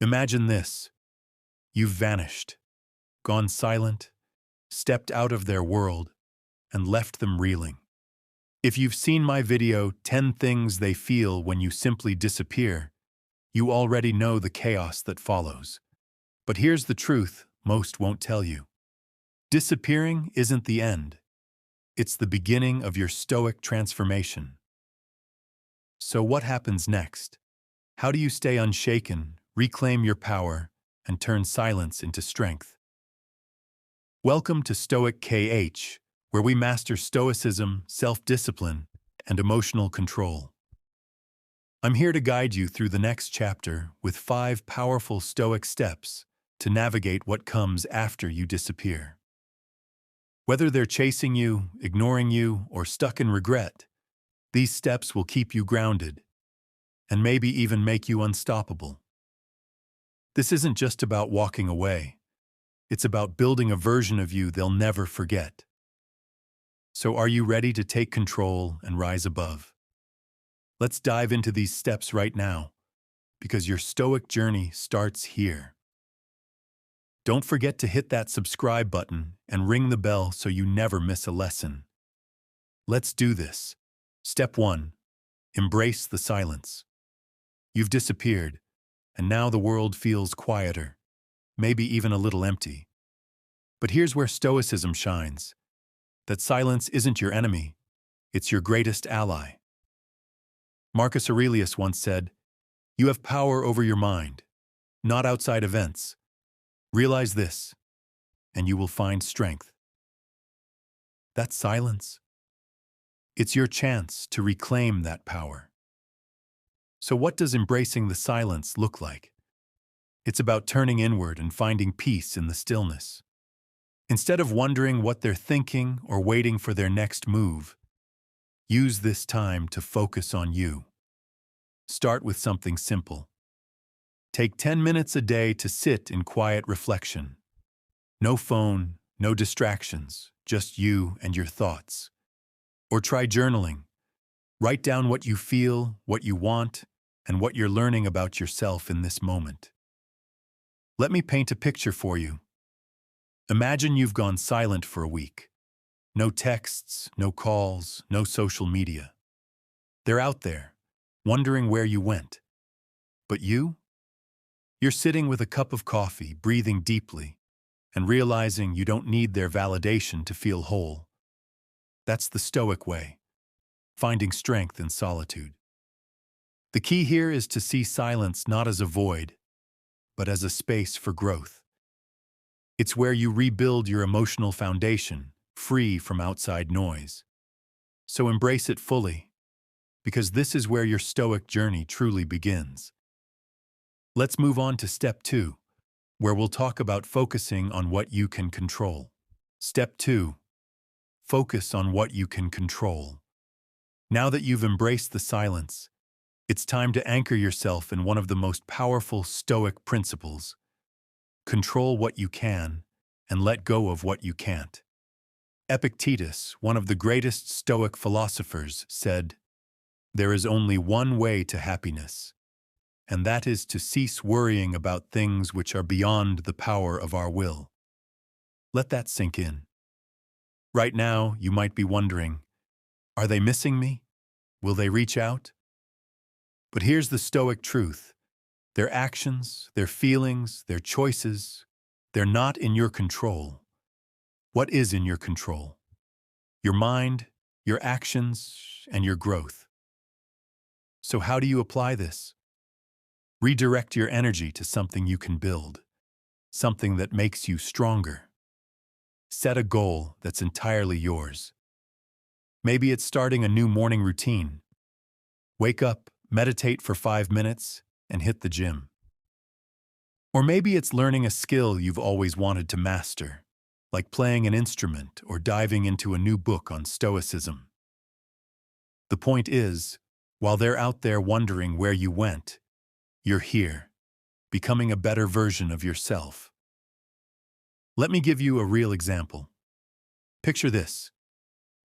Imagine this. You've vanished, gone silent, stepped out of their world, and left them reeling. If you've seen my video, 10 Things They Feel When You Simply Disappear, you already know the chaos that follows. But here's the truth most won't tell you. Disappearing isn't the end. It's the beginning of your stoic transformation. So what happens next? How do you stay unshaken, reclaim your power, and turn silence into strength? Welcome to Stoic KH, where we master stoicism, self-discipline, and emotional control. I'm here to guide you through the next chapter with 5 powerful Stoic steps to navigate what comes after you disappear. Whether they're chasing you, ignoring you, or stuck in regret, these steps will keep you grounded and maybe even make you unstoppable. This isn't just about walking away. It's about building a version of you they'll never forget. So are you ready to take control and rise above? Let's dive into these steps right now, because your stoic journey starts here. Don't forget to hit that subscribe button and ring the bell so you never miss a lesson. Let's do this. Step 1. Embrace the silence. You've disappeared, and now the world feels quieter, maybe even a little empty. But here's where stoicism shines. That silence isn't your enemy, it's your greatest ally. Marcus Aurelius once said, "You have power over your mind, not outside events. Realize this, and you will find strength." That silence, it's your chance to reclaim that power. So what does embracing the silence look like? It's about turning inward and finding peace in the stillness. Instead of wondering what they're thinking or waiting for their next move, use this time to focus on you. Start with something simple. Take 10 minutes a day to sit in quiet reflection. No phone, no distractions, just you and your thoughts. Or try journaling. Write down what you feel, what you want, and what you're learning about yourself in this moment. Let me paint a picture for you. Imagine you've gone silent for a week. No texts, no calls, no social media. They're out there, wondering where you went. But you? You're sitting with a cup of coffee, breathing deeply, and realizing you don't need their validation to feel whole. That's the Stoic way, finding strength in solitude. The key here is to see silence not as a void, but as a space for growth. It's where you rebuild your emotional foundation, free from outside noise. So embrace it fully, because this is where your stoic journey truly begins. Let's move on to step 2, where we'll talk about focusing on what you can control. Step 2. Focus on what you can control. Now that you've embraced the silence, it's time to anchor yourself in one of the most powerful Stoic principles. Control what you can, and let go of what you can't. Epictetus, one of the greatest Stoic philosophers, said, "There is only one way to happiness, and that is to cease worrying about things which are beyond the power of our will." Let that sink in. Right now, you might be wondering, are they missing me? Will they reach out? But here's the Stoic truth. Their actions, their feelings, their choices, they're not in your control. What is in your control? Your mind, your actions, and your growth. So how do you apply this? Redirect your energy to something you can build, something that makes you stronger. Set a goal that's entirely yours. Maybe it's starting a new morning routine. Wake up, meditate for 5 minutes, and hit the gym. Or maybe it's learning a skill you've always wanted to master, like playing an instrument or diving into a new book on Stoicism. The point is, while they're out there wondering where you went, you're here, becoming a better version of yourself. Let me give you a real example. Picture this.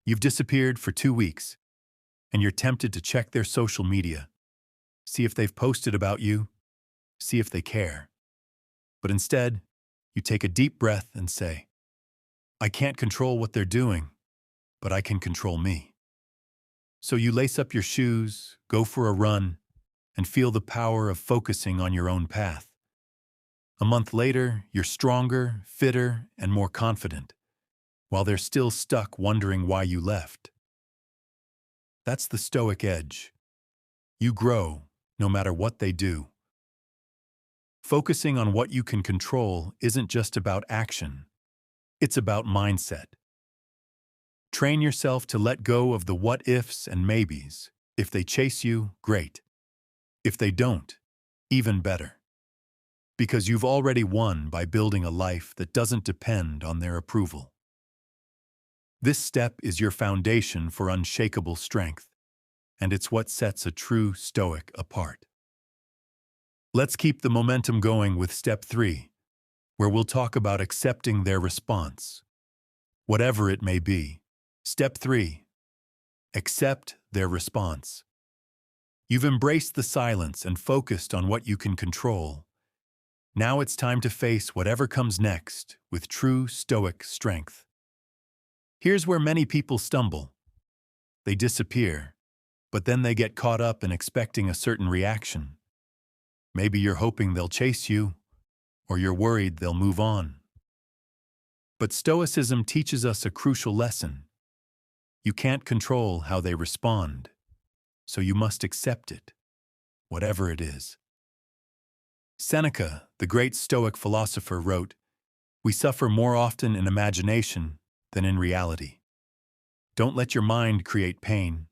You've disappeared for 2 weeks, and you're tempted to check their social media, see if they've posted about you, see if they care. But instead, you take a deep breath and say, I can't control what they're doing, but I can control me. So you lace up your shoes, go for a run, and feel the power of focusing on your own path. A month later, you're stronger, fitter, and more confident, while they're still stuck wondering why you left. That's the Stoic edge. You grow, no matter what they do. Focusing on what you can control isn't just about action. It's about mindset. Train yourself to let go of the what-ifs and maybes. If they chase you, great. If they don't, even better. Because you've already won by building a life that doesn't depend on their approval. This step is your foundation for unshakable strength, and it's what sets a true Stoic apart. Let's keep the momentum going with step 3, where we'll talk about accepting their response. Whatever it may be. Step 3. Accept their response. You've embraced the silence and focused on what you can control. Now it's time to face whatever comes next with true Stoic strength. Here's where many people stumble. They disappear, but then they get caught up in expecting a certain reaction. Maybe you're hoping they'll chase you, or you're worried they'll move on. But Stoicism teaches us a crucial lesson. You can't control how they respond, so you must accept it, whatever it is. Seneca, the great Stoic philosopher, wrote, "We suffer more often in imagination than in reality." Don't let your mind create pain.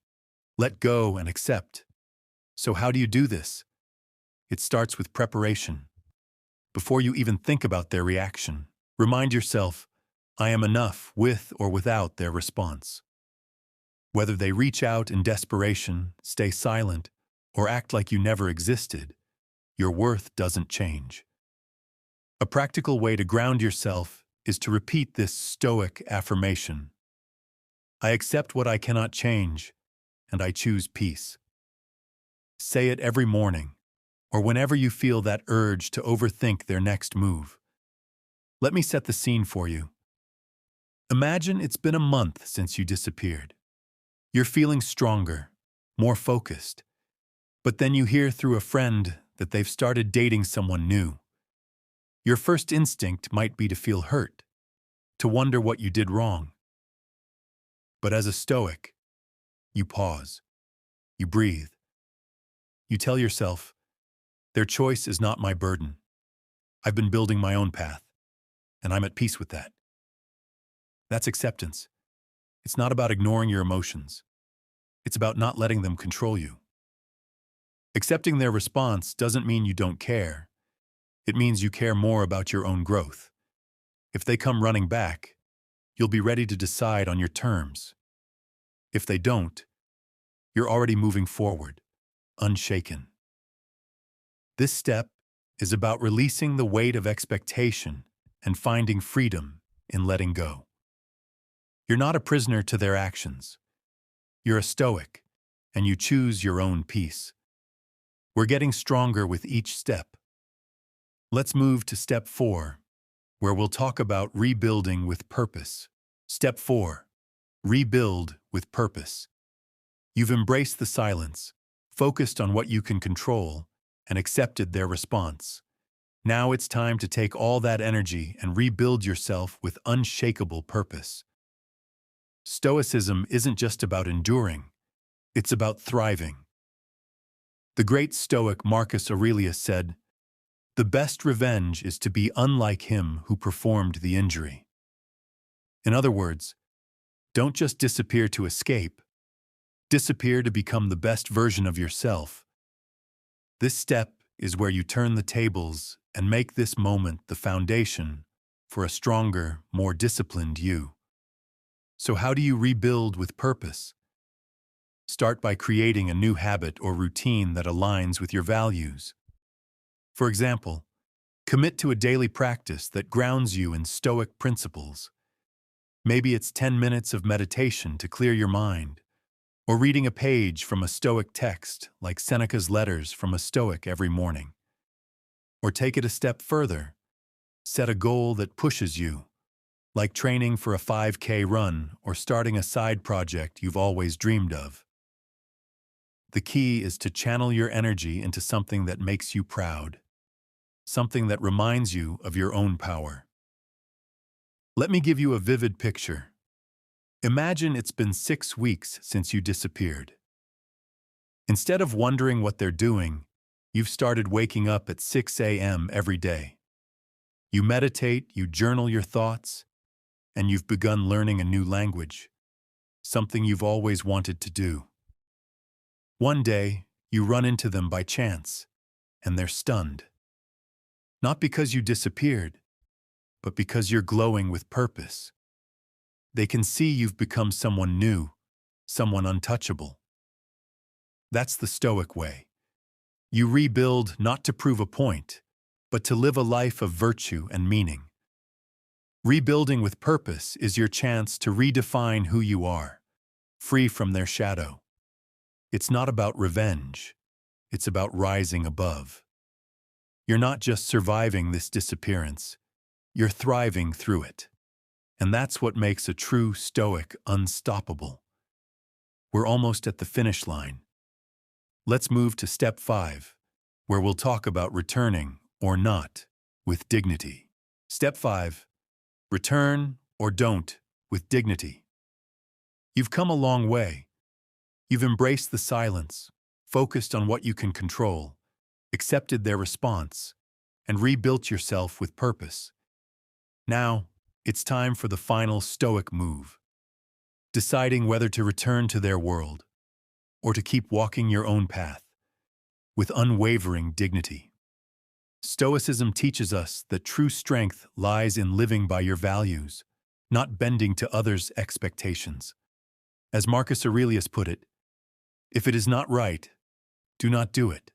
Let go and accept. So how do you do this? It starts with preparation. Before you even think about their reaction, remind yourself, I am enough with or without their response. Whether they reach out in desperation, stay silent, or act like you never existed, your worth doesn't change. A practical way to ground yourself is to repeat this Stoic affirmation. I accept what I cannot change, and I choose peace. Say it every morning, or whenever you feel that urge to overthink their next move. Let me set the scene for you. Imagine it's been a month since you disappeared. You're feeling stronger, more focused, but then you hear through a friend that they've started dating someone new. Your first instinct might be to feel hurt, to wonder what you did wrong. But as a Stoic, you pause, you breathe. You tell yourself, their choice is not my burden. I've been building my own path, and I'm at peace with that. That's acceptance. It's not about ignoring your emotions. It's about not letting them control you. Accepting their response doesn't mean you don't care. It means you care more about your own growth. If they come running back, you'll be ready to decide on your terms. If they don't, you're already moving forward, unshaken. This step is about releasing the weight of expectation and finding freedom in letting go. You're not a prisoner to their actions. You're a Stoic, and you choose your own peace. We're getting stronger with each step. Let's move to step 4, where we'll talk about rebuilding with purpose. Step 4. Rebuild with purpose. You've embraced the silence, focused on what you can control, and accepted their response. Now it's time to take all that energy and rebuild yourself with unshakable purpose. Stoicism isn't just about enduring, it's about thriving. The great Stoic Marcus Aurelius said, "The best revenge is to be unlike him who performed the injury." In other words, don't just disappear to escape. Disappear to become the best version of yourself. This step is where you turn the tables and make this moment the foundation for a stronger, more disciplined you. So how do you rebuild with purpose? Start by creating a new habit or routine that aligns with your values. For example, commit to a daily practice that grounds you in Stoic principles. Maybe it's 10 minutes of meditation to clear your mind, or reading a page from a Stoic text like Seneca's Letters from a Stoic every morning. Or take it a step further. Set a goal that pushes you, like training for a 5K run or starting a side project you've always dreamed of. The key is to channel your energy into something that makes you proud, something that reminds you of your own power. Let me give you a vivid picture. Imagine it's been 6 weeks since you disappeared. Instead of wondering what they're doing, you've started waking up at 6 a.m. every day. You meditate, you journal your thoughts, and you've begun learning a new language, something you've always wanted to do. One day, you run into them by chance, and they're stunned. Not because you disappeared, but because you're glowing with purpose. They can see you've become someone new, someone untouchable. That's the Stoic way. You rebuild not to prove a point, but to live a life of virtue and meaning. Rebuilding with purpose is your chance to redefine who you are, free from their shadow. It's not about revenge, it's about rising above. You're not just surviving this disappearance, you're thriving through it. And that's what makes a true Stoic unstoppable. We're almost at the finish line. Let's move to step 5, where we'll talk about returning or not with dignity. Step 5. Return or don't with dignity. You've come a long way. You've embraced the silence, focused on what you can control, accepted their response, and rebuilt yourself with purpose. Now, it's time for the final Stoic move, deciding whether to return to their world or to keep walking your own path with unwavering dignity. Stoicism teaches us that true strength lies in living by your values, not bending to others' expectations. As Marcus Aurelius put it, if it is not right, do not do it.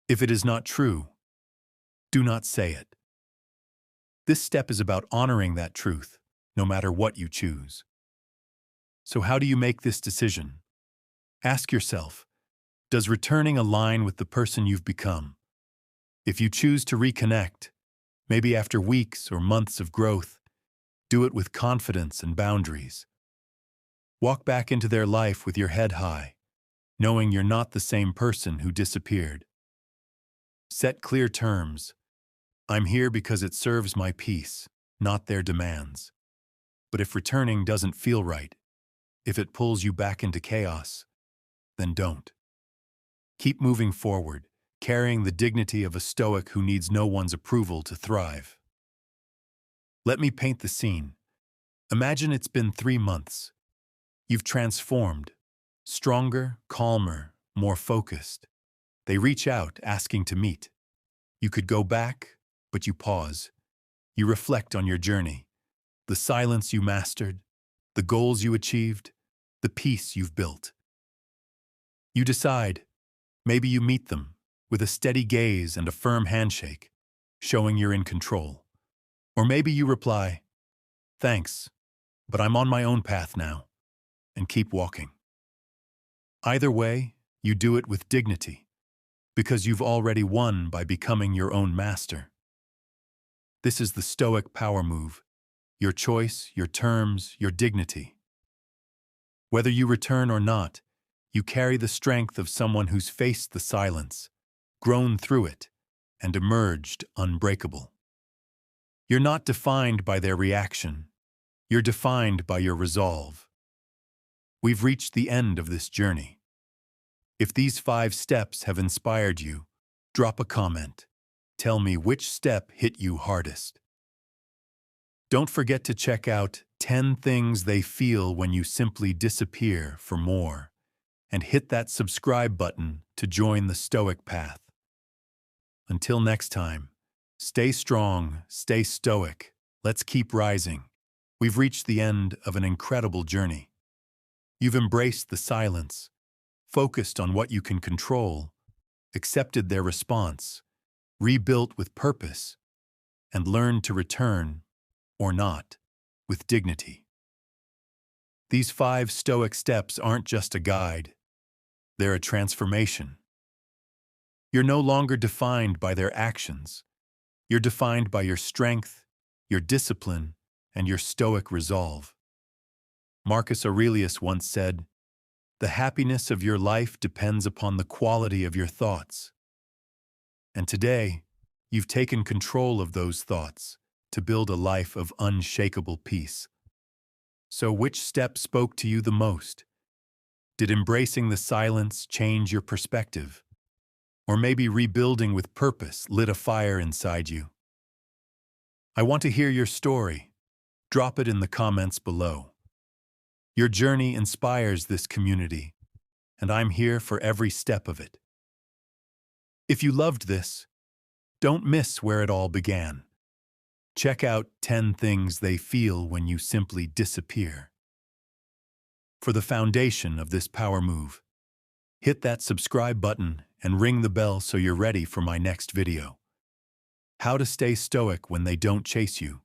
If it is not true, do not say it. This step is about honoring that truth, no matter what you choose. So how do you make this decision? Ask yourself, does returning align with the person you've become? If you choose to reconnect, maybe after weeks or months of growth, do it with confidence and boundaries. Walk back into their life with your head high, knowing you're not the same person who disappeared. Set clear terms. I'm here because it serves my peace, not their demands. But if returning doesn't feel right, if it pulls you back into chaos, then don't. Keep moving forward, carrying the dignity of a Stoic who needs no one's approval to thrive. Let me paint the scene. Imagine it's been 3 months. You've transformed, stronger, calmer, more focused. They reach out, asking to meet. You could go back, but you pause. You reflect on your journey, the silence you mastered, the goals you achieved, the peace you've built. You decide, maybe you meet them with a steady gaze and a firm handshake, showing you're in control. Or maybe you reply, thanks, but I'm on my own path now, and keep walking. Either way, you do it with dignity, because you've already won by becoming your own master. This is the Stoic power move, your choice, your terms, your dignity. Whether you return or not, you carry the strength of someone who's faced the silence, grown through it, and emerged unbreakable. You're not defined by their reaction. You're defined by your resolve. We've reached the end of this journey. If these 5 steps have inspired you, drop a comment. Tell me which step hit you hardest. Don't forget to check out 10 things they feel when you simply disappear for more, and hit that subscribe button to join the Stoic path. Until next time, stay strong, stay stoic. Let's keep rising. We've reached the end of an incredible journey. You've embraced the silence, focused on what you can control, accepted their response, rebuilt with purpose, and learned to return, or not, with dignity. These 5 Stoic steps aren't just a guide, they're a transformation. You're no longer defined by their actions. You're defined by your strength, your discipline, and your stoic resolve. Marcus Aurelius once said, "The happiness of your life depends upon the quality of your thoughts." And today, you've taken control of those thoughts to build a life of unshakable peace. So which step spoke to you the most? Did embracing the silence change your perspective? Or maybe rebuilding with purpose lit a fire inside you? I want to hear your story. Drop it in the comments below. Your journey inspires this community, and I'm here for every step of it. If you loved this, don't miss where it all began. Check out 10 things they feel when you simply disappear. For the foundation of this power move, hit that subscribe button and ring the bell so you're ready for my next video. How to stay stoic when they don't chase you.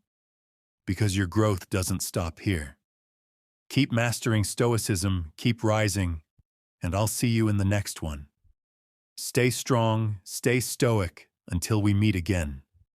Because your growth doesn't stop here. Keep mastering stoicism, keep rising, and I'll see you in the next one. Stay strong, stay stoic, until we meet again.